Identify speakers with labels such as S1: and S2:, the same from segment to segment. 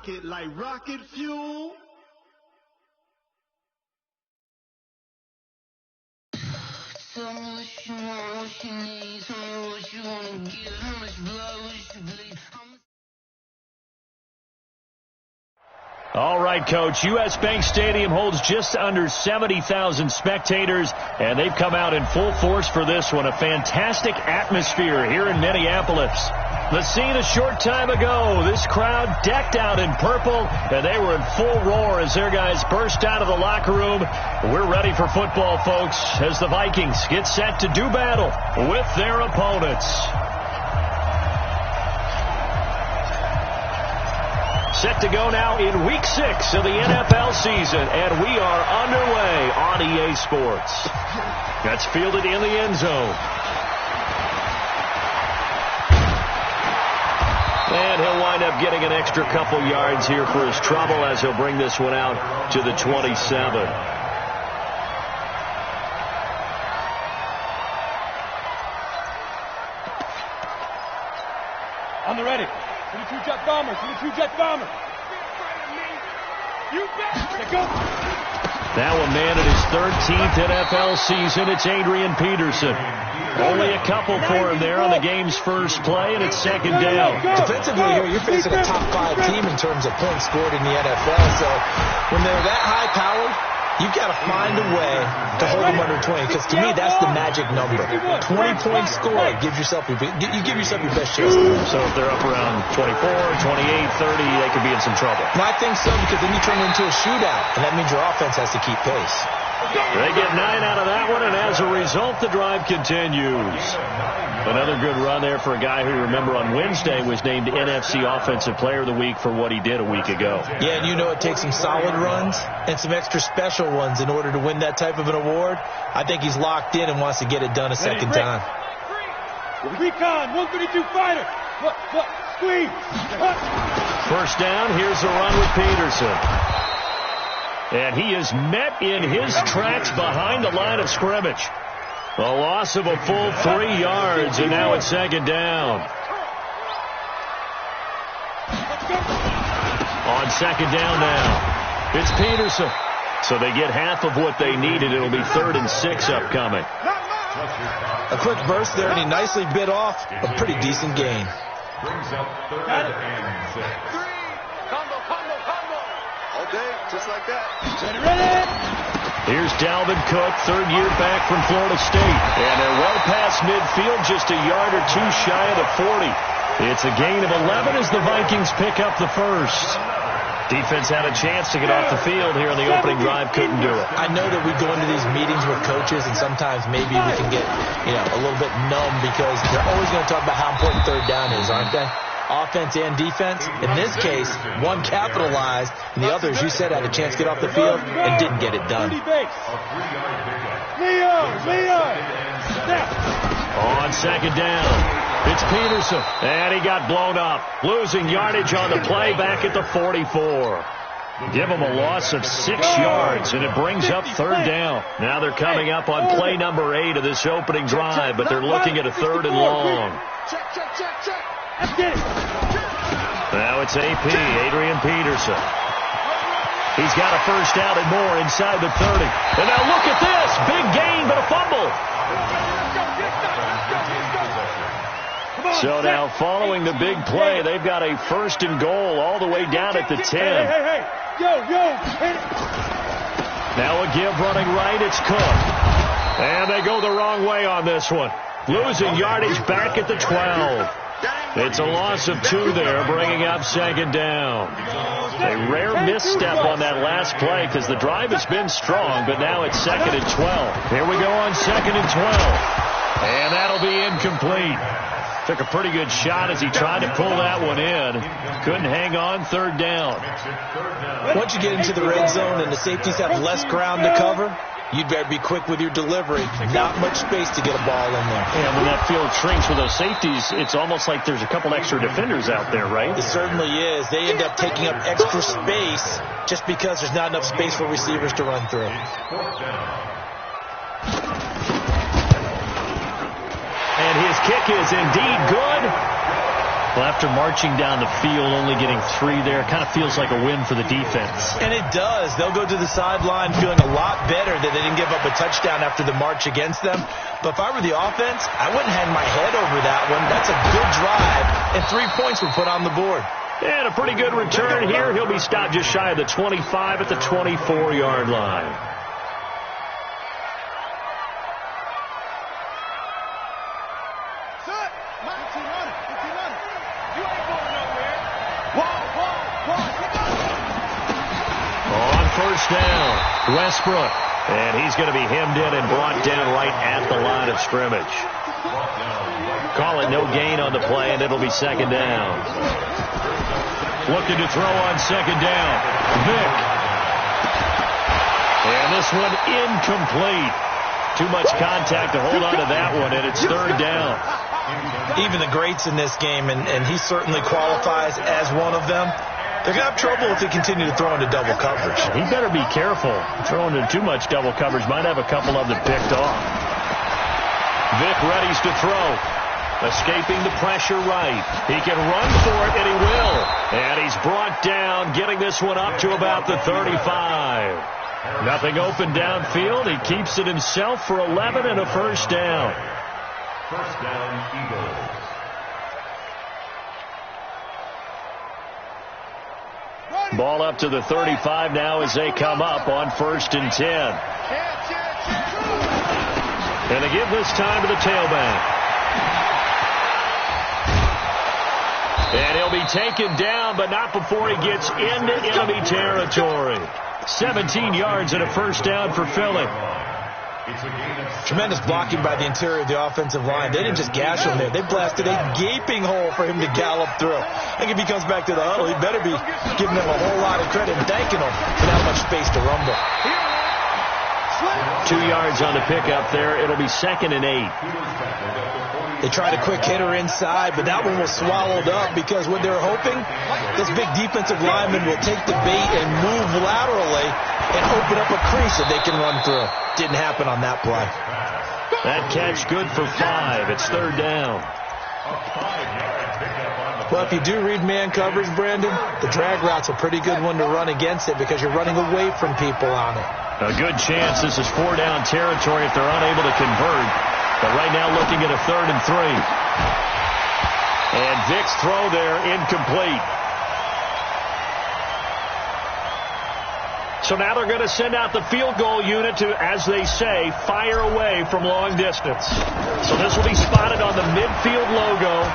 S1: rocket like rocket fuel.
S2: Tell me what you want, what you need. Tell me what you want to give. How much blood would you bleed?
S3: All right, Coach. U.S. Bank Stadium holds just under 70,000 spectators, and they've come out in full force for this one. A fantastic atmosphere here in Minneapolis. The scene a short time ago, this crowd decked out in purple, and they were in full roar as their guys burst out of the locker room. We're ready for football, folks, as the Vikings get set to do battle with their opponents. Set to go now in Week 6 of the NFL season, and we are underway on EA Sports. That's fielded in the end zone. And he'll wind up getting an extra couple yards here for his trouble as he'll bring this one out to the 27.
S4: On the ready. 22 jet bomber. 22 jet bomber. You bet. Go.
S3: That one man in his 13th NFL season. It's Adrian Peterson. Only a couple for him there on the game's first play, and it's second down.
S5: Defensively here, you're facing a top 5 team in terms of points scored in the NFL. So when they're that high-powered, you've got to find a way to hold them under 20, because to me, that's the magic number. 20-point score gives yourself you give yourself your best chance.
S3: So if they're up around 24, 28, 30, they could be in some trouble.
S5: And I think so, because then you turn it into a shootout, and that means your offense has to keep pace.
S3: They get 9 out of that one, and as a result, the drive continues. Another good run there for a guy who, remember, on Wednesday was named NFC Offensive Player of the Week for what he did a week ago.
S5: Yeah, and you know it takes some solid runs and some extra special ones in order to win that type of an award. I think he's locked in and wants to get it done a second time.
S4: Recon, 132 fighter. Squeeze.
S3: First down, here's the run with Peterson. And he is met in his tracks behind the line of scrimmage. A loss of a full 3 yards, and now it's second down. On second down now, it's Peterson. So they get half of what they needed. It'll be 3rd and 6 upcoming.
S5: A quick burst there, and he nicely bit off a pretty decent gain.
S6: Brings up 3rd and 6. All day, just like that.
S3: Here's Dalvin Cook, 3rd year back from Florida State. And they're well past midfield, just a yard or two shy of the 40. It's a gain of 11 as the Vikings pick up the first. Defense had a chance to get off the field here in the opening drive, couldn't do it.
S5: I know that we go into these meetings with coaches, and sometimes maybe we can get, a little bit numb, because they're always going to talk about how important 3rd down is, aren't they? Offense and defense. In this case, one capitalized, and the other, as you said, had a chance to get off the field and didn't get it done.
S3: On second down, it's Peterson, and he got blown up, losing yardage on the play back at the 44. Give him a loss of 6 yards, and it brings up 3rd down. Now they're coming up on play number 8 of this opening drive, but they're looking at a 3rd and long. Now it's AP, Adrian Peterson. He's got a first down and more inside the 30. And now look at this. Big gain, but a fumble. So now following the big play, they've got a 1st and goal all the way down at the 10. Now a give running right, it's Cook. And they go the wrong way on this one. Losing yardage back at the 12. It's a loss of 2 there, bringing up second down. A rare misstep on that last play because the drive has been strong, but now it's 2nd and 12. Here we go on 2nd and 12. And that'll be incomplete. Took a pretty good shot as he tried to pull that one in. Couldn't hang on, 3rd down.
S5: Once you get into the red zone and the safeties have less ground to cover, you'd better be quick with your delivery. Not much space to get a ball in there.
S3: And when that field shrinks with those safeties, it's almost like there's a couple extra defenders out there, right?
S5: It certainly is. They end up taking up extra space just because there's not enough space for receivers to run through.
S3: And his kick is indeed good. Well, after marching down the field, only getting 3 there, kind of feels like a win for the defense.
S5: And it does. They'll go to the sideline feeling a lot better that they didn't give up a touchdown after the march against them. But if I were the offense, I wouldn't hang my head over that one. That's a good drive, and 3 points were put on the board.
S3: And a pretty good return here. He'll be stopped just shy of the 25 at the 24-yard line. On first down, Westbrook. And he's going to be hemmed in and brought down right at the line of scrimmage. Call it no gain on the play, and it'll be second down. Looking to throw on second down. Vick. And this one incomplete. Too much contact to hold on to that one, and it's third down.
S5: Even the greats in this game, and he certainly qualifies as one of them, they're going to have trouble if they continue to throw into double coverage.
S3: He better be careful. Throwing into too much double coverage might have a couple of them picked off. Vick readies to throw. Escaping the pressure right. He can run for it, and he will. And he's brought down, getting this one up to about the 35. Nothing open downfield. He keeps it himself for 11 and a first down.
S6: First down, Eagles.
S3: Ball up to the 35 now as they come up on 1st and 10. And they give this time to the tailback. And he'll be taken down, but not before he gets into enemy territory. 17 yards and a first down for Philly.
S5: Tremendous blocking by the interior of the offensive line. They didn't just gash him there. They blasted a gaping hole for him to gallop through. I think if he comes back to the huddle, he better be giving them a whole lot of credit and thanking them for that much space to rumble.
S3: 2 yards on the pickup there. It'll be 2nd and 8.
S5: They tried a quick hitter inside, but that one was swallowed up because what they're hoping, this big defensive lineman will take the bait and move laterally and open up a crease that they can run through. Didn't happen on that play.
S3: That catch good for 5. It's third down.
S5: Well, if you do read man coverage, Brandon, the drag route's a pretty good one to run against it because you're running away from people on it.
S3: A good chance this is 4-down territory if they're unable to convert. But right now looking at a 3rd and 3. And Vick's throw there incomplete. So now they're going to send out the field goal unit to, as they say, fire away from long distance. So this will be spotted on the midfield logo.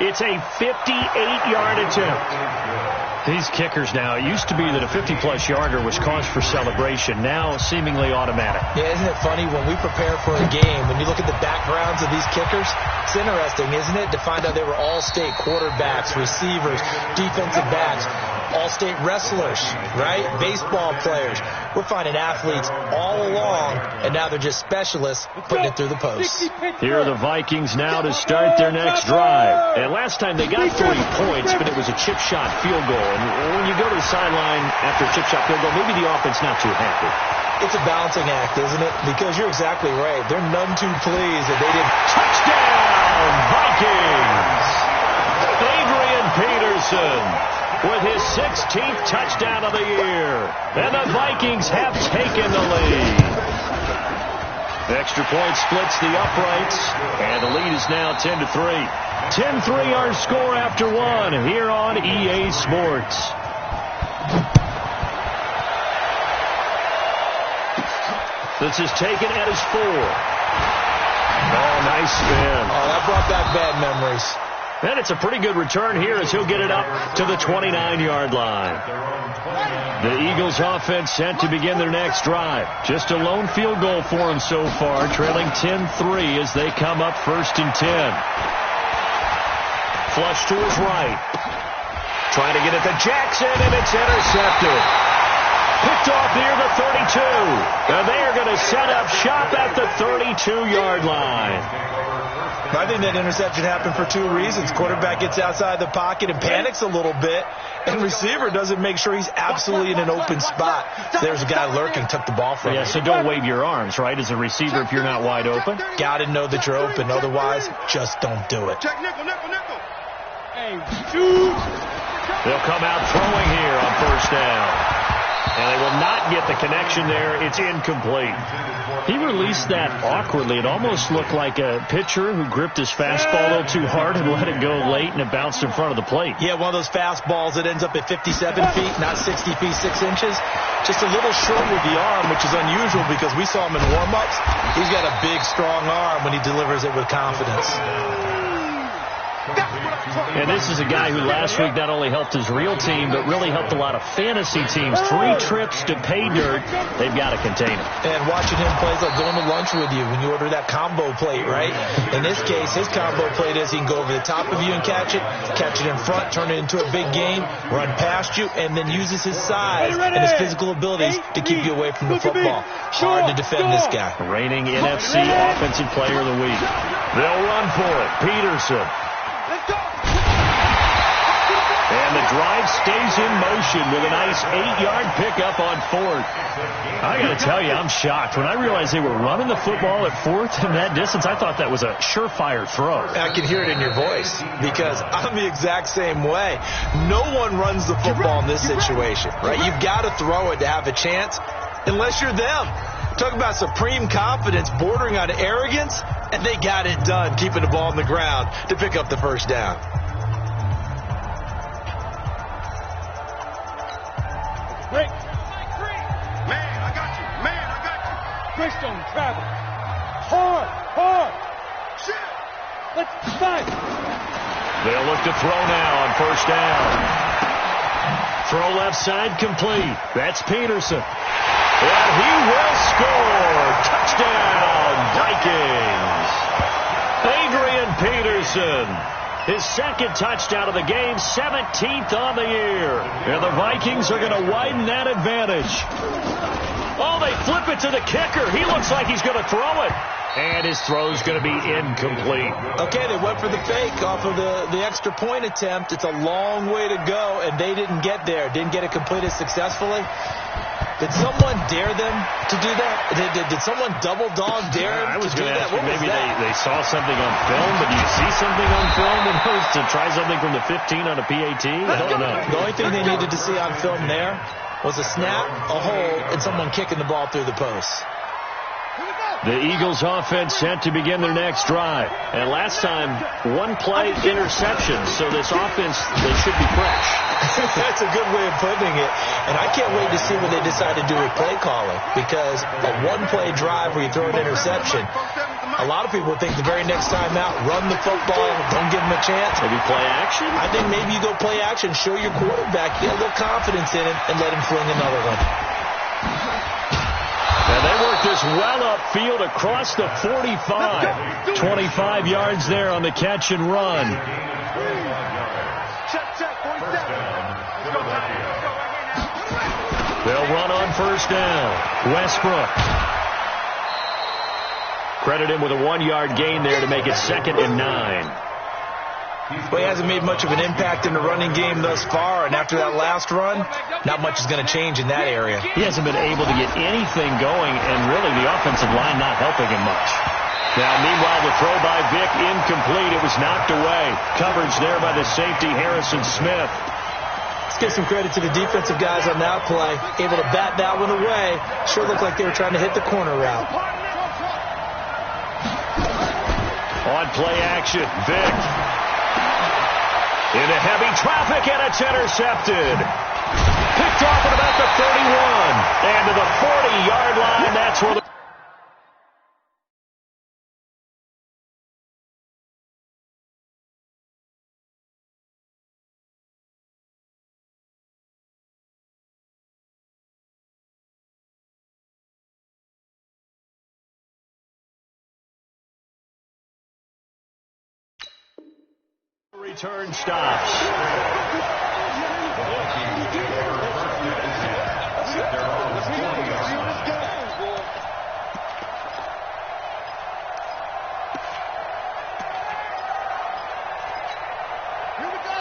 S3: It's a 58-yard attempt. These kickers now, it used to be that a 50-plus yarder was cause for celebration. Now seemingly automatic.
S5: Yeah, isn't it funny when we prepare for a game, when you look at the backgrounds of these kickers, it's interesting, isn't it, to find out they were all-state quarterbacks, receivers, defensive backs, all-state wrestlers, right? Baseball players. We're finding athletes all along, and now they're just specialists putting it through the posts.
S3: Here are the Vikings now to start their next drive. And last time they got 3 points, but it was a chip shot field goal. And when you go to the sideline after a chip shot field goal, maybe the offense not too happy.
S5: It's a balancing act, isn't it? Because you're exactly right. They're none too pleased that they didn't.
S3: Touchdown, Vikings! Adrian Peterson with his 16th touchdown of the year. And the Vikings have taken the lead. Extra point splits the uprights, and the lead is now 10-3. 10-3 our score after 1 here on EA Sports. This is taken at his 4. Oh, nice spin.
S5: Oh, that brought back bad memories.
S3: And it's a pretty good return here as he'll get it up to the 29-yard line. The Eagles offense set to begin their next drive. Just a lone field goal for them so far, trailing 10-3 as they come up 1st and 10. Flush to his right. Trying to get it to Jackson, and it's intercepted. Picked off near the 32. And they are going to set up shop at the 32-yard line.
S5: I think that interception happened for 2 reasons. Quarterback gets outside the pocket and panics a little bit, and receiver doesn't make sure he's absolutely in an open spot. There's a guy lurking, took the ball from him.
S3: Yeah, so don't wave your arms, right, as a receiver if you're not wide open.
S5: Got to know that you're open. Otherwise, just don't do it.
S1: Check nickel, nickel, nickel.
S4: Hey, shoot!
S3: They'll come out throwing here on first down. And they will not get the connection there. It's incomplete. He released that awkwardly. It almost looked like a pitcher who gripped his fastball a little too hard and let it go late, and it bounced in front of the plate.
S5: Yeah, one of those fastballs that ends up at 57 feet, not 60 feet, 6 inches. Just a little short with the arm, which is unusual because we saw him in warm-ups. He's got a big, strong arm when he delivers it with confidence.
S3: And this is a guy who last week not only helped his real team, but really helped a lot of fantasy teams. 3 trips to pay dirt. They've got to contain him.
S5: And watching him play is like going to lunch with you when you order that combo plate, right? In this case, his combo plate is he can go over the top of you and catch it in front, turn it into a big game, run past you, and then uses his size and his physical abilities to keep you away from the football. Hard to defend this guy.
S3: Reigning NFC Offensive Player of the Week. They'll run for it. Peterson. And the drive stays in motion with a nice 8-yard pickup on 4th. I got to tell you, I'm shocked. When I realized they were running the football at 4th in that distance, I thought that was a surefire throw.
S5: I can hear it in your voice because I'm the exact same way. No one runs the football in this situation, right? You've got to throw it to have a chance unless you're them. Talk about supreme confidence bordering on arrogance, and they got it done, keeping the ball on the ground to pick up the first down.
S4: Break. Man, I got you. Chris don't travel. Hard. Shit. Let's fight.
S3: They'll look to throw now on first down. Throw left side complete. That's Peterson. And he will score. Touchdown, Vikings. Adrian Peterson. His second touchdown of the game, 17th on the year. And the Vikings are going to widen that advantage. Oh, they flip it to the kicker. He looks like he's going to throw it. And his throw's going to be incomplete.
S5: Okay, they went for the fake off of the extra point attempt. It's a long way to go, and they didn't get there. Didn't get it completed successfully. Did someone dare them to do that? Did someone double dog dare them to do that?
S3: What was maybe that? They saw something on film, but do you see something on film to try something from the 15 on a PAT? I don't know.
S5: The only thing they needed to see on film there was a snap, a hold, and someone kicking the ball through the posts.
S3: The Eagles offense set to begin their next drive. And last time, 1 play interception, so this offense, they should be fresh.
S5: That's a good way of putting it. And I can't wait to see what they decide to do with play calling, because a 1-play drive where you throw an interception, a lot of people think the very next time out, run the football, don't give them a chance.
S3: Maybe play action?
S5: I think maybe you go play action, show your quarterback, get a little confidence in him, and let him fling another one.
S3: And they work this well upfield across the 45. 25 yards there on the catch and run. They'll run on first down. Westbrook. Credit him with a 1-yard gain there to make it 2nd and 9.
S5: Well, he hasn't made much of an impact in the running game thus far, and after that last run, not much is going to change in that area.
S3: He hasn't been able to get anything going, and really the offensive line not helping him much. Now, meanwhile, the throw by Vick incomplete. It was knocked away. Coverage there by the safety, Harrison Smith.
S5: Let's give some credit to the defensive guys on that play. Able to bat that one away. Sure looked like they were trying to hit the corner route.
S3: On play action, Vick. Into heavy traffic, and it's intercepted. Picked off at about the 31. And to the 40-yard line, that's where the... Return stops.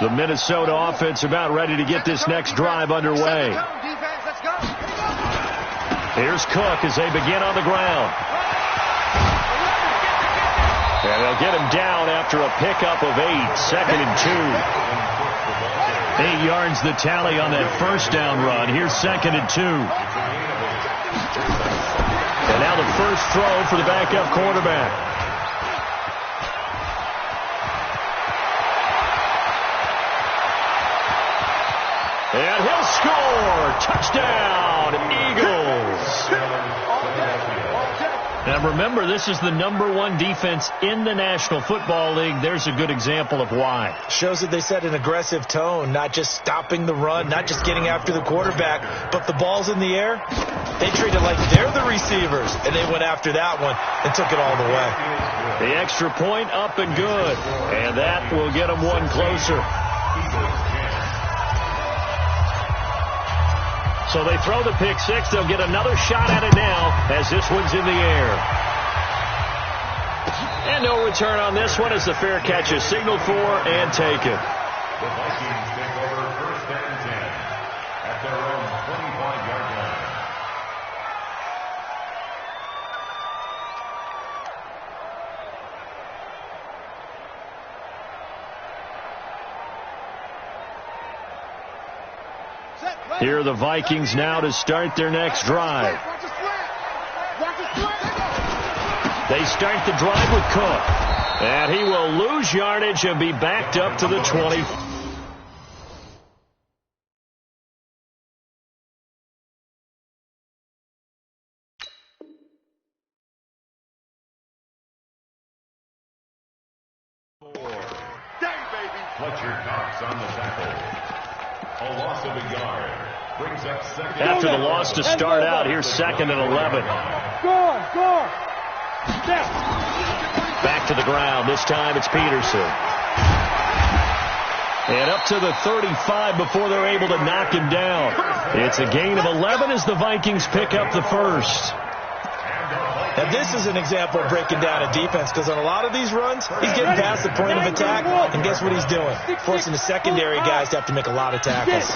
S3: The Minnesota offense about ready to get this next drive underway. Here's Cook as they begin on the ground. And they'll get him down after a pickup of 8, 2nd and 2. 8 yards the tally on that first down run. Here's 2nd and 2. And now the first throw for the backup quarterback. And he'll score. Touchdown, Eagles. Now remember, this is the #1 defense in the National Football League. There's a good example of why.
S5: Shows that they set an aggressive tone, not just stopping the run, not just getting after the quarterback, but the ball's in the air. They treat it like they're the receivers, and they went after that one and took it all the way.
S3: The extra point up and good, and that will get them one closer. So they throw the pick six. They'll get another shot at it now as this one's in the air. And no return on this one as the fair catch is signaled for and taken.
S6: The Vikings take over 1st and 10 at their own 25-yard line.
S3: Here are the Vikings now to start their next drive. They start the drive with Cook. And he will lose yardage and be backed up to the 20.
S6: Fletcher Cox on the tackle. A loss of a yard. Brings up 2nd.
S3: After the loss to start out, here's 2nd and 11.
S4: Score! Step!
S3: Back to the ground. This time it's Peterson. And up to the 35 before they're able to knock him down. It's a gain of 11 as the Vikings pick up the first.
S5: Now, this is an example of breaking down a defense, because on a lot of these runs, he's getting past the point of attack, and guess what he's doing? Forcing the secondary guys to have to make a lot of tackles.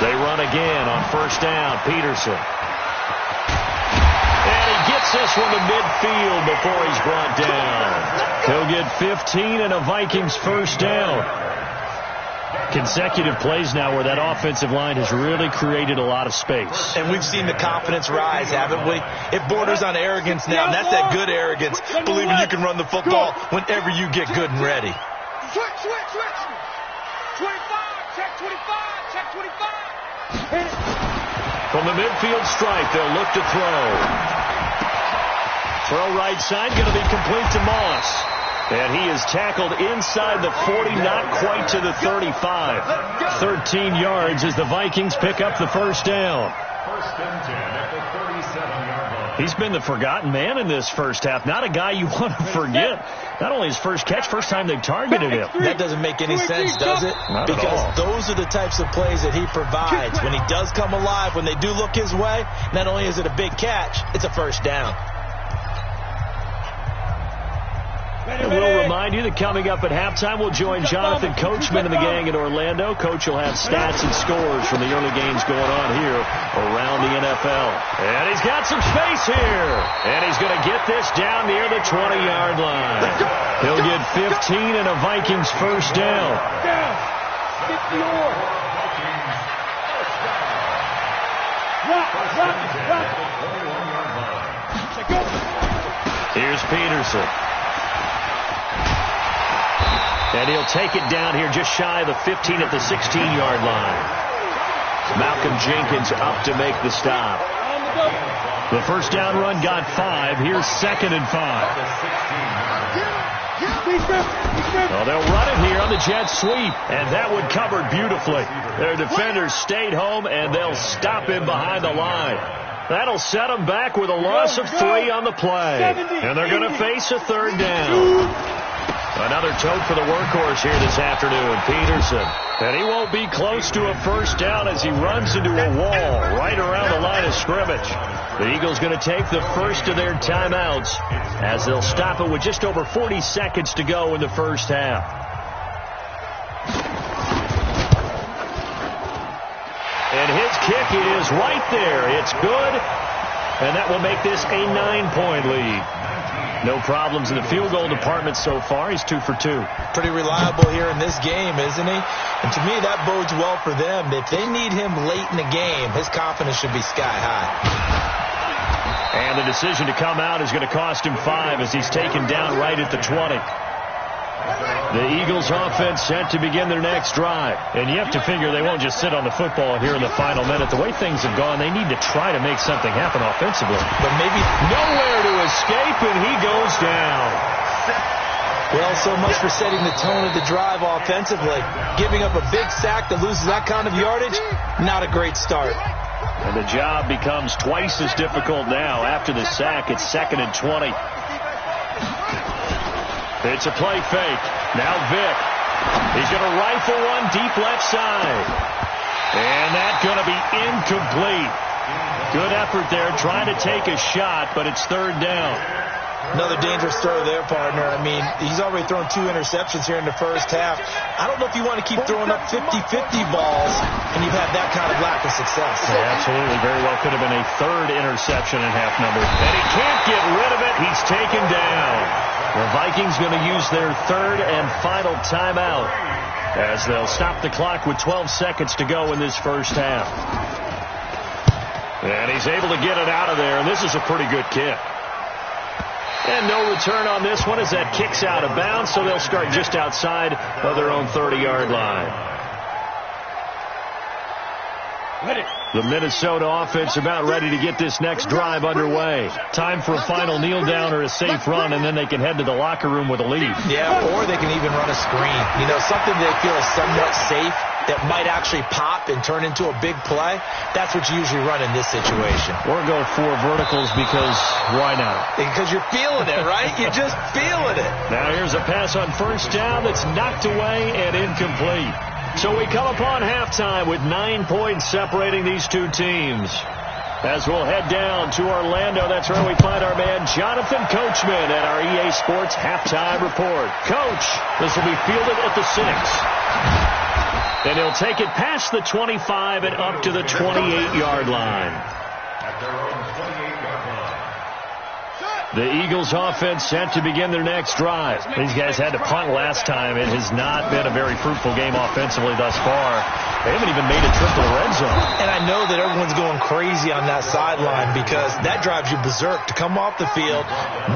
S3: They run again on first down. Peterson. And he gets this one to midfield before he's brought down. He'll get 15 and a Vikings first down. Consecutive plays now where that offensive line has really created a lot of space.
S5: And we've seen the confidence rise, haven't we? It borders on arrogance now, and that's that good arrogance, believing you can run the football whenever you get good and ready.
S4: Switch! 25, check 25, check 25.
S3: From the midfield stripe, they'll look to throw. Throw right side, going to be complete to Moss. And he is tackled inside the 40, not quite to the 35. 13 yards as the Vikings pick up the first down.
S6: 1st and 10 at the 37-yard line.
S3: He's been the forgotten man in this first half. Not a guy you want to forget. Not only his first catch, first time they've targeted him.
S5: That doesn't make any sense, does it?
S3: Not at all.
S5: Because those are the types of plays that he provides. When he does come alive, when they do look his way, not only is it a big catch, it's a first down.
S3: And we'll remind you that coming up at halftime, we'll join Jonathan Coachman and the gang in Orlando. Coach will have stats and scores from the early games going on here around the NFL. And he's got some space here. And he's going to get this down near the 20-yard line. He'll get 15 and a Vikings first down. Here's Peterson. And he'll take it down here just shy of the 15 at the 16-yard line. Malcolm Jenkins up to make the stop. The first down run got 5. Here's 2nd and 5. Well, they'll run it here on the jet sweep, and that one covered beautifully. Their defenders stayed home, and they'll stop him behind the line. That'll set them back with a loss of 3 on the play. And they're going to face a third down. Another tote for the workhorse here this afternoon, Peterson. And he won't be close to a first down as he runs into a wall right around the line of scrimmage. The Eagles going to take the first of their timeouts as they'll stop it with just over 40 seconds to go in the first half. And his kick is right there. It's good. And that will make this a 9-point lead. No problems in the field goal department so far. He's 2 for 2.
S5: Pretty reliable here in this game, isn't he? And to me, that bodes well for them. If they need him late in the game, his confidence should be sky high.
S3: And the decision to come out is going to cost him 5 as he's taken down right at the 20. The Eagles offense set to begin their next drive. And you have to figure they won't just sit on the football here in the final minute. The way things have gone, they need to try to make something happen offensively.
S5: But maybe
S3: nowhere to escape, and he goes down.
S5: Well, so much for setting the tone of the drive offensively. Giving up a big sack that loses that kind of yardage, not a great start.
S3: And the job becomes twice as difficult now. After the sack, it's 2nd and 20. It's a play fake. Now Vick. He's going to rifle one deep left side. And that's going to be incomplete. Good effort there trying to take a shot, but it's 3rd down.
S5: Another dangerous throw there, partner. I mean, he's already thrown 2 interceptions here in the first half. I don't know if you want to keep throwing up 50-50 balls and you've had that kind of lack of success.
S3: Yeah, absolutely. Very well could have been a 3rd interception and half number. And he can't get rid of it. He's taken down. The Vikings going to use their 3rd and final timeout as they'll stop the clock with 12 seconds to go in this first half. And he's able to get it out of there, and this is a pretty good kick. And no return on this one as that kicks out of bounds, so they'll start just outside of their own 30-yard line. The Minnesota offense about ready to get this next drive underway. Time for a final kneel down or a safe run, and then they can head to the locker room with a lead.
S5: Yeah, or they can even run a screen. You know, something they feel is somewhat safe that might actually pop and turn into a big play. That's what you usually run in this situation.
S3: Or go 4 verticals because why not?
S5: Because you're feeling it, right? You're just feeling it.
S3: Now here's a pass on 1st down that's knocked away and incomplete. So we come upon halftime with 9 points separating these two teams. As we'll head down to Orlando, that's where we find our man Jonathan Coachman at our EA Sports Halftime Report. Coach, this will be fielded at the 6. And he'll take it past the 25 and up to the 28-yard line.
S6: At their own 28-yard line.
S3: The Eagles offense set to begin their next drive. These guys had to punt last time. It has not been a very fruitful game offensively thus far. They haven't even made a trip to the red zone.
S5: And I know that everyone's going crazy on that sideline because that drives you berserk to come off the field,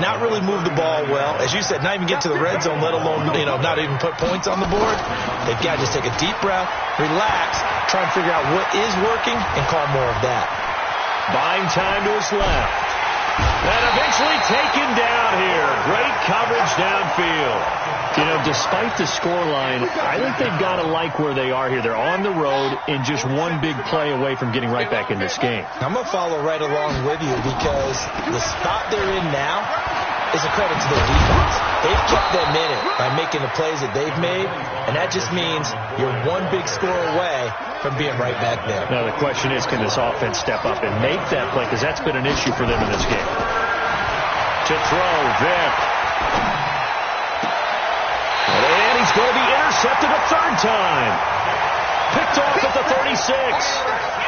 S5: not really move the ball well. As you said, not even get to the red zone, let alone, not even put points on the board. They've got to just take a deep breath, relax, try and figure out what is working, and call more of that.
S3: Buying time to his left. And eventually taken down here. Great coverage downfield. Despite the scoreline, I think they've got to like where they are here. They're on the road and just one big play away from getting right back in this game.
S5: I'm going to follow right along with you because the spot they're in now is a credit to their defense. They've kept them in it by making the plays that they've made, and that just means you're one big score away from being right back there.
S3: Now the question is, can this offense step up and make that play? Because that's been an issue for them in this game. To throw, Vick. And he's going to be intercepted a 3rd time. Picked off at the 36.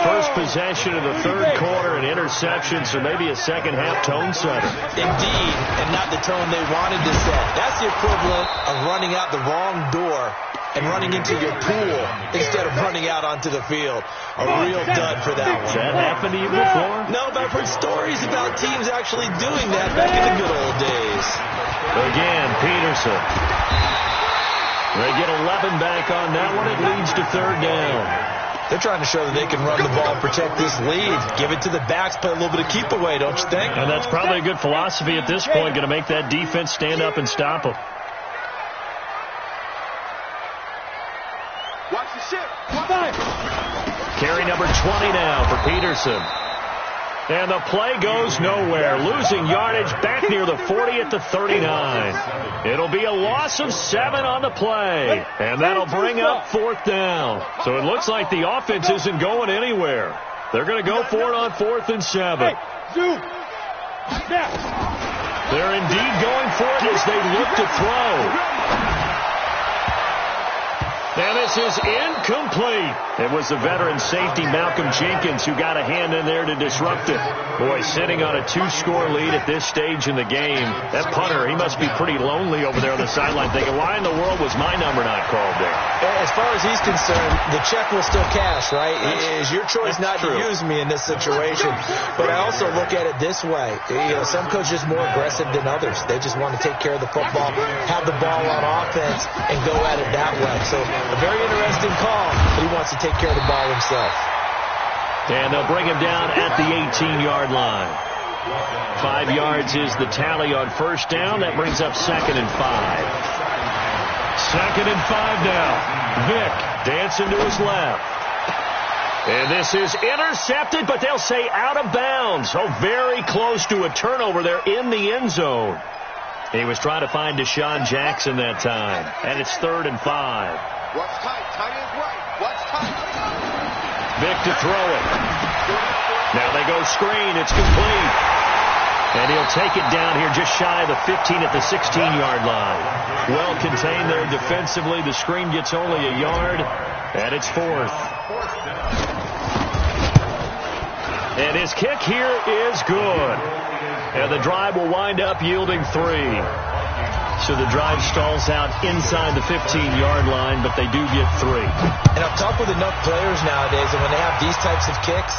S3: First possession of the 3rd quarter, an interception, so maybe a second-half tone setter.
S5: Indeed, and not the tone they wanted to set. That's the equivalent of running out the wrong door and running into your pool instead of running out onto the field. A real dud for that one.
S3: Has that happened to you before?
S5: No, but I've heard stories about teams actually doing that back in the good old days.
S3: Again, Peterson. They get 11 back on that one. It leads to 3rd down.
S5: They're trying to show that they can run the ball and protect this lead. Give it to the backs, play a little bit of keep away, don't you think?
S3: And that's probably a good philosophy at this point, going to make that defense stand up and stop them.
S4: Watch the ship.
S3: Carry number 20 now for Peterson. And the play goes nowhere. Losing yardage back near the 40 at the 39. It'll be a loss of 7 on the play. And that'll bring up 4th down. So it looks like the offense isn't going anywhere. They're going to go for it on 4th and 7. They're indeed going for it as they look to throw. And this is incomplete. It was the veteran safety Malcolm Jenkins who got a hand in there to disrupt it. Boy, sitting on a 2-score lead at this stage in the game. That punter, he must be pretty lonely over there on the sideline thinking, why in the world was my number not called there?
S5: As far as he's concerned, the check will still cash, right? It is your choice not to use me in this situation. But I also look at it this way. Some coaches are more aggressive than others. They just want to take care of the football, have the ball on offense, and go at it that way. So a very interesting call. He wants to take care of the ball himself.
S3: And they'll bring him down at the 18-yard line. 5 yards is the tally on first down. That brings up 2nd and 5. 2nd and 5 now. Vick dancing to his left. And this is intercepted, but they'll say out of bounds. Oh, very close to a turnover there in the end zone. He was trying to find Deshaun Jackson that time. And it's 3rd and 5.
S1: What's tight? Tight is right. What's tight?
S3: Vick to throw it. Now they go screen. It's complete. And he'll take it down here just shy of the 15 at the 16-yard line. Well contained there defensively. The screen gets only a yard. And it's 4th. And his kick here is good. And the drive will wind up yielding 3. So the drive stalls out inside the 15-yard line, but they do get 3.
S5: And I've talked with enough players nowadays, and when they have these types of kicks,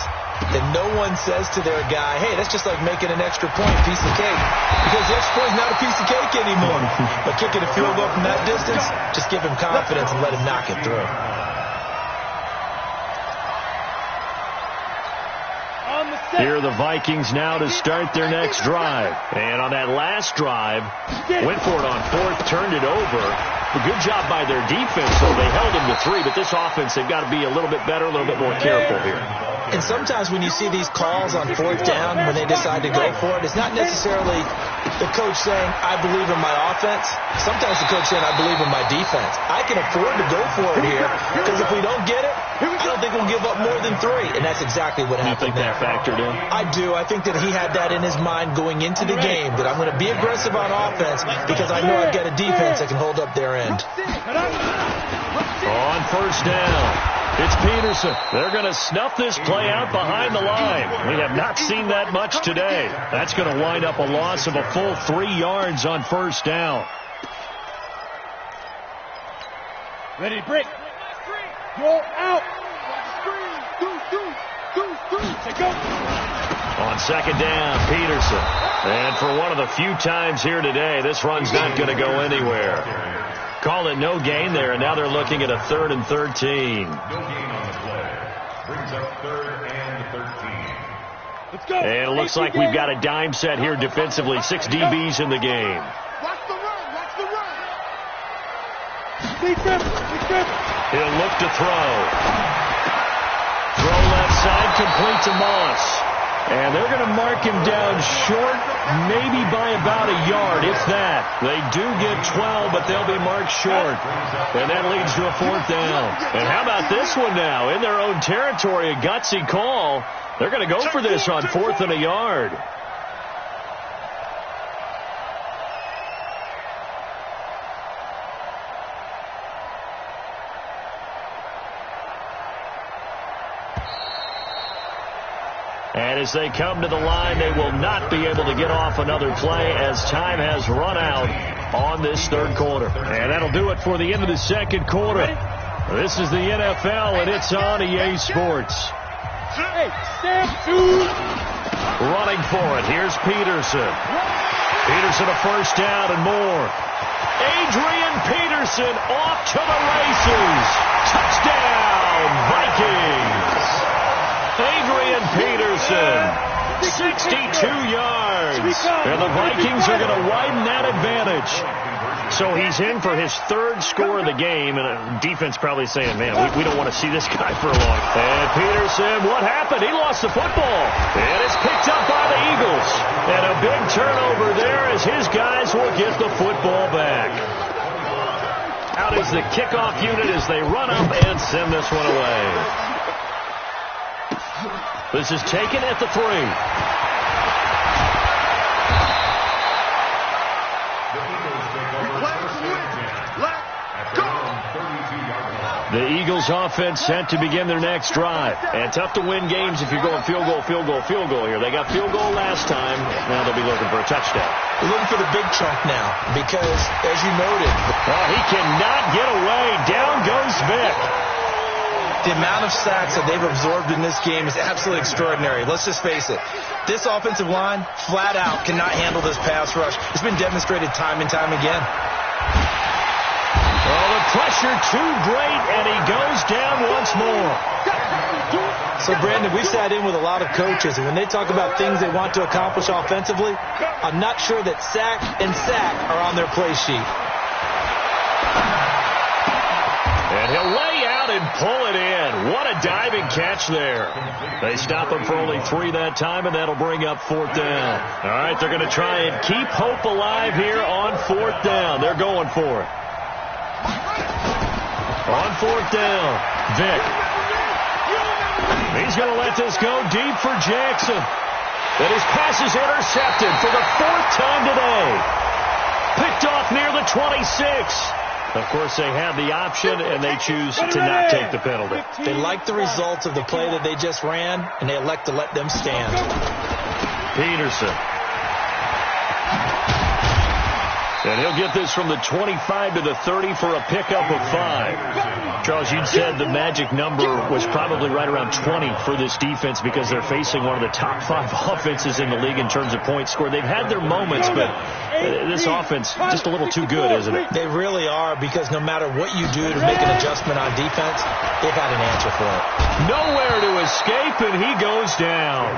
S5: then no one says to their guy, hey, that's just like making an extra point, piece of cake. Because the extra point is not a piece of cake anymore. But kicking a field goal from that distance, just give him confidence and let him knock it through.
S3: Here are the Vikings now to start their next drive. And on that last drive, went for it on 4th, turned it over. A good job by their defense, so they held them to 3. But this offense, they've got to be a little bit better, a little bit more careful here.
S5: And sometimes when you see these calls on 4th down, when they decide to go for it, it's not necessarily the coach saying, I believe in my offense. Sometimes the coach saying, I believe in my defense. I can afford to go for it here, because if we don't get it, I don't think we'll give up more than 3. And that's exactly what happened there.
S3: You think that factored in?
S5: I do. I think that he had that in his mind going into the game, that I'm going to be aggressive on offense because I know I've got a defense that can hold up their end.
S3: On first down. It's Peterson. They're going to snuff this play out behind the line. We have not seen that much today. That's going to wind up a loss of a full 3 yards on first down.
S4: Ready to break. You're out.
S3: On second down, Peterson. And for one of the few times here today, this run's not going to go anywhere. Call it no gain there, and now they're looking at a 3rd and 13.
S6: No gain on the play. Brings up 3rd and 13.
S4: Let's go.
S3: And it looks like we've got a dime set here defensively. 6 DBs in the game.
S1: Watch the run. Watch the run.
S3: He'll look to throw. Throw left side, complete to Moss. And they're going to mark him down short, maybe by about a yard, if that. They do get 12, but they'll be marked short. And that leads to a 4th down. And how about this one now? In their own territory, a gutsy call. They're going to go for this on 4th and a yard. And as they come to the line, they will not be able to get off another play as time has run out on this 3rd quarter. And that'll do it for the end of the 2nd quarter. This is the NFL, and it's on EA Sports.
S4: Hey, step 2.
S3: Running for it. Here's Peterson. Peterson a first down and more. Adrian Peterson off to the races. Touchdown, Vikings. Adrian Peterson, 62 yards. And the Vikings are going to widen that advantage. So he's in for his 3rd score of the game, and defense probably saying, man, we don't want to see this guy for long. And Peterson, what happened? He lost the football. And it's picked up by the Eagles. And a big turnover there as his guys will get the football back. Out is the kickoff unit as they run up and send this one away. This is taken at the 3.
S1: Let's go.
S3: Eagles offense set to begin their next drive. And tough to win games if you're going field goal, field goal, field goal here. They got field goal last time. Now they'll be looking for a touchdown.
S5: They're looking for the big chunk now because, as you noted,
S3: he cannot get away. Down goes Vick.
S5: The amount of sacks that they've absorbed in this game is absolutely extraordinary. Let's just face it. This offensive line, flat out, cannot handle this pass rush. It's been demonstrated time and time again.
S3: Well, the pressure too great, and he goes down once more.
S5: So, Brandon, we've sat in with a lot of coaches, and when they talk about things they want to accomplish offensively, I'm not sure that sack and sack are on their play sheet.
S3: And he'll lay out and pull it in. What a diving catch there. They stop him for only 3 that time, and that'll bring up 4th down. All right, they're going to try and keep hope alive here on 4th down. They're going for it. On 4th down, Vick. He's going to let this go deep for Jackson. And his pass is intercepted for the 4th time today. Picked off near the 26. Of course, they have the option, and they choose to not take the penalty.
S5: They like the results of the play that they just ran, and they elect to let them stand.
S3: Peterson. And he'll get this from the 25 to the 30 for a pickup of 5. Charles, you said the magic number was probably right around 20 for this defense because they're facing one of the top 5 offenses in the league in terms of points scored. They've had their moments, but this offense just a little too good, isn't it?
S5: They really are, because no matter what you do to make an adjustment on defense, they've had an answer for it.
S3: Nowhere to escape, and he goes down.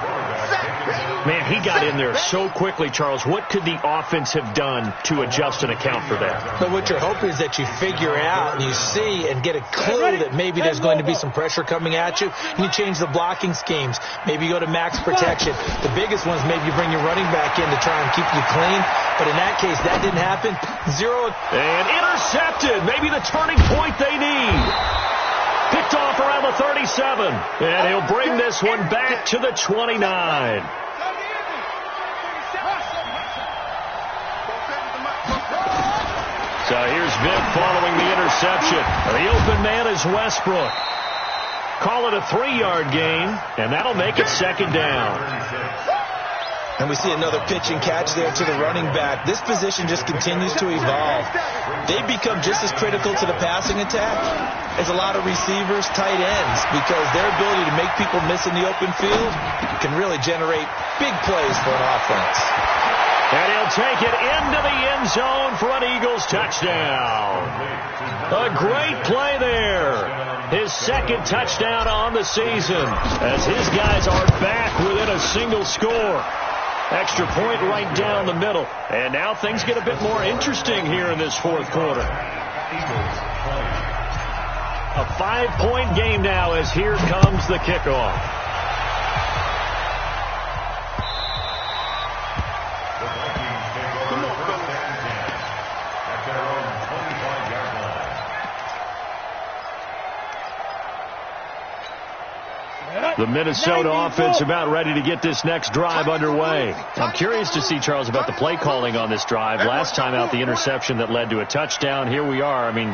S3: Man, he got in there so quickly, Charles. What could the offense have done to adjust and account for that?
S5: But what you're hoping is that you figure out and you see and get a clue that maybe there's going to be some pressure coming at you, and you change the blocking schemes. Maybe you go to max protection. The biggest one is maybe you bring your running back in to try and keep you clean. But in that case, that didn't happen. 0.
S3: And intercepted. Maybe the turning point they need. Picked off around the 37. And he'll bring this one back to the 29. So here's Vick following the interception. The open man is Westbrook. Call it a 3-yard gain, and that'll make it 2nd down.
S5: And we see another pitch and catch there to the running back. This position just continues to evolve. They become just as critical to the passing attack as a lot of receivers, tight ends, because their ability to make people miss in the open field can really generate big plays for an offense.
S3: And he'll take it into the end zone for an Eagles touchdown. A great play there. His 2nd touchdown on the season as his guys are back within a single score. Extra point right down the middle. And now things get a bit more interesting here in this 4th quarter. A 5-point game now as here comes the kickoff. The Minnesota offense about ready to get this next drive underway. I'm curious to see, Charles, about the play calling on this drive. Last time out, the interception that led to a touchdown. Here we are. I mean,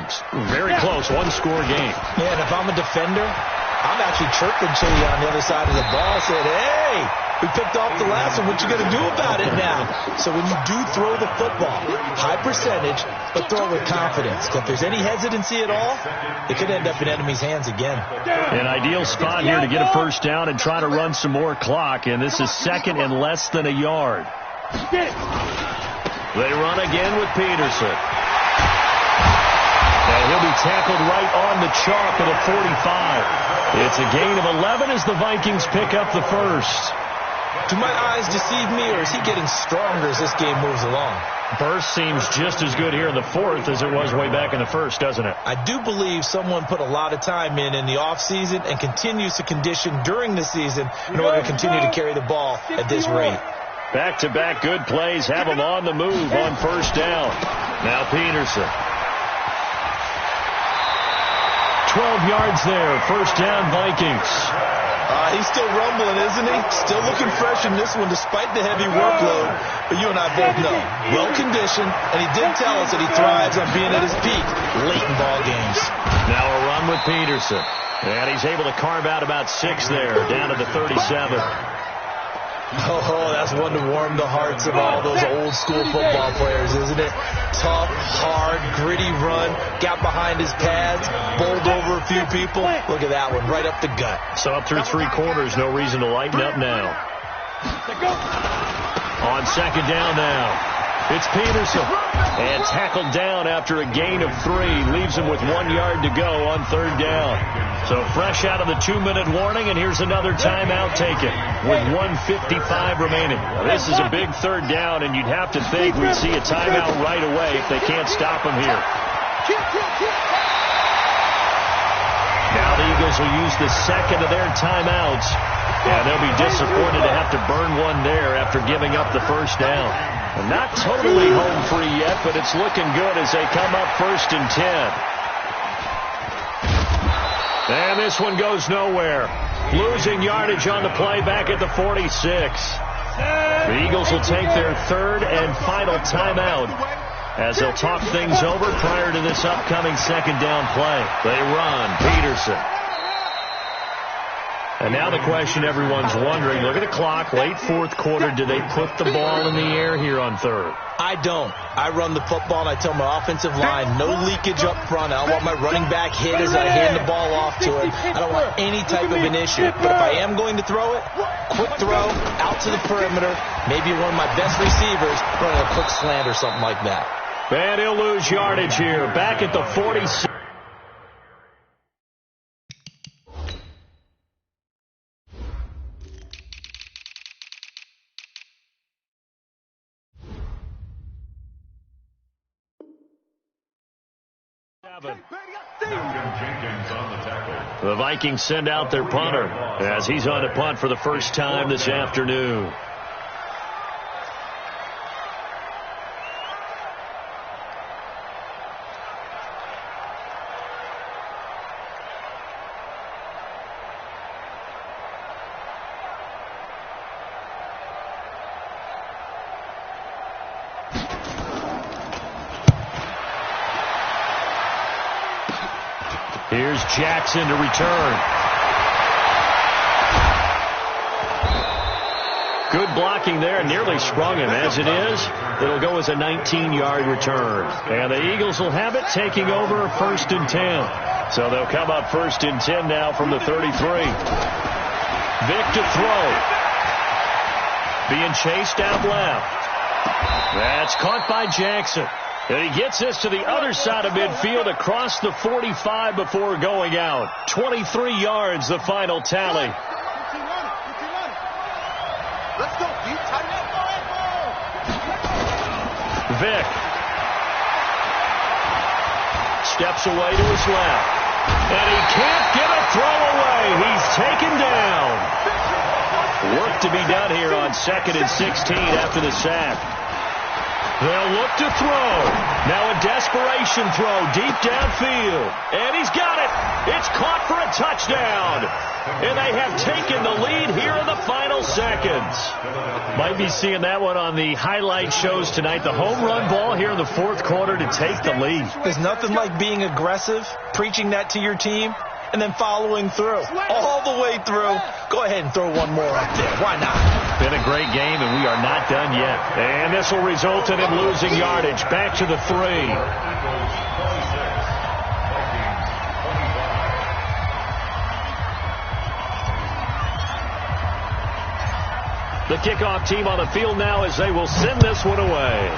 S3: very close, 1-score game.
S5: Yeah, and if I'm a defender, I'm actually chirping to you on the other side of the ball. Said, hey, we picked off the last one. What you going to do about it now? So when you do throw the football, high percentage, but throw it with confidence. If there's any hesitancy at all, it could end up in enemy's hands again.
S3: An ideal spot here to get a 1st down and try to run some more clock. And this is 2nd and less than a yard. They run again with Peterson. And he'll be tackled right on the chalk of the 45. It's a gain of 11 as the Vikings pick up the 1st.
S5: Do my eyes deceive me, or is he getting stronger as this game moves along?
S3: Burst seems just as good here in the 4th as it was way back in the 1st, doesn't it?
S5: I do believe someone put a lot of time in the offseason and continues to condition during the season in order to continue to carry the ball at this rate.
S3: Back-to-back good plays have him on the move on 1st down. Now Peterson. 12 yards there, 1st down Vikings.
S5: He's still rumbling, isn't he? Still looking fresh in this one despite the heavy workload. But you and I both know, well-conditioned, and he did tell us that he thrives on being at his peak late in ball games.
S3: Now a run with Peterson. And he's able to carve out about 6 there, down to the 37.
S5: Oh, that's one to warm the hearts of all those old-school football players, isn't it? Tough, hard, gritty run, got behind his pads, bowled over a few people. Look at that one, right up the gut.
S3: So up through 3 quarters, no reason to lighten up now. On second down now, it's Peterson. And tackled down after a gain of 3, leaves him with 1 yard to go on third down. So fresh out of the 2-minute warning, and here's another timeout taken with 1:55 remaining. Now, this is a big third down, and you'd have to think we'd see a timeout right away if they can't stop him here. Now the Eagles will use the second of their timeouts, and they'll be disappointed to have to burn one there after giving up the first down. Well, not totally home free yet, but it's looking good as they come up 1st and 10. And this one goes nowhere. Losing yardage on the play back at the 46. The Eagles will take their 3rd and final timeout as they'll talk things over prior to this upcoming 2nd down play. They run. Peterson. And now the question everyone's wondering, look at the clock, late 4th quarter, do they put the ball in the air here on 3rd?
S5: I don't. I run the football, and I tell my offensive line, no leakage up front. I don't want my running back hit as I hand the ball off to him. I don't want any type of an issue. But if I am going to throw it, quick throw, out to the perimeter, maybe one of my best receivers running a quick slant or something like that.
S3: And he'll lose yardage here, back at the 46. The Vikings send out their punter as he's on to punt for the first time this afternoon. Here's Jackson to return. Good blocking there, nearly sprung him. As it is, it'll go as a 19-yard return. And the Eagles will have it, taking over 1st and 10. So they'll come up 1st and 10 now from the 33. Vick to throw. Being chased out left. That's caught by Jackson. And he gets this to the other side of midfield across the 45 before going out. 23 yards, the final tally.
S1: Let's go, Pete. Tight end.
S3: Vick steps away to his left. And he can't get a throw away. He's taken down. Work to be done here on 2nd and 16 after the sack. They'll look to throw. Now a desperation throw deep downfield. And he's got it. It's caught for a touchdown. And they have taken the lead here in the final seconds. Might be seeing that one on the highlight shows tonight. The home run ball here in the 4th quarter to take the lead.
S5: There's nothing like being aggressive, preaching that to your team, and then following through. All the way through. Go ahead and throw one more up there. Why not?
S3: Been a great game, and we are not done yet. And this will result in him losing yardage. Back to the 3. The kickoff team on the field now as they will send this one away.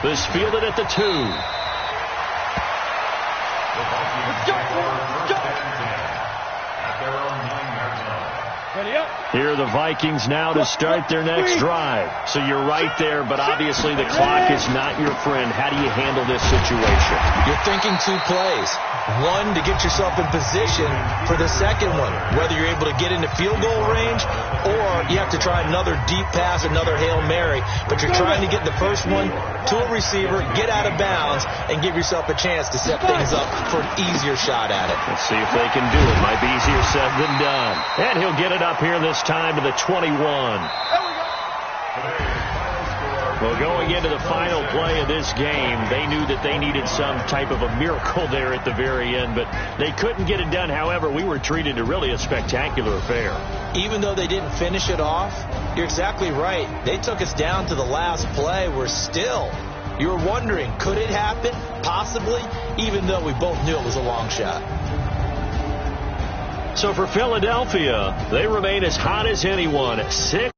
S3: This fielded at the 2. Here are the Vikings now to start their next drive. So you're right there, but obviously the clock is not your friend. How do you handle this situation?
S5: You're thinking 2 plays. One, to get yourself in position for the second one, whether you're able to get into field goal range or you have to try another deep pass, another Hail Mary. But you're trying to get the first one to a receiver, get out of bounds, and give yourself a chance to set things up for an easier shot at it.
S3: Let's see if they can do it. Might be easier said than done. And he'll get it up here this time to the 21. Well, going into the final play of this game, they knew that they needed some type of a miracle there at the very end, but they couldn't get it done. However, we were treated to really a spectacular affair.
S5: Even though they didn't finish it off, you're exactly right. They took us down to the last play. You were wondering, could it happen? Possibly, even though we both knew it was a long shot.
S3: So for Philadelphia, they remain as hot as anyone. 6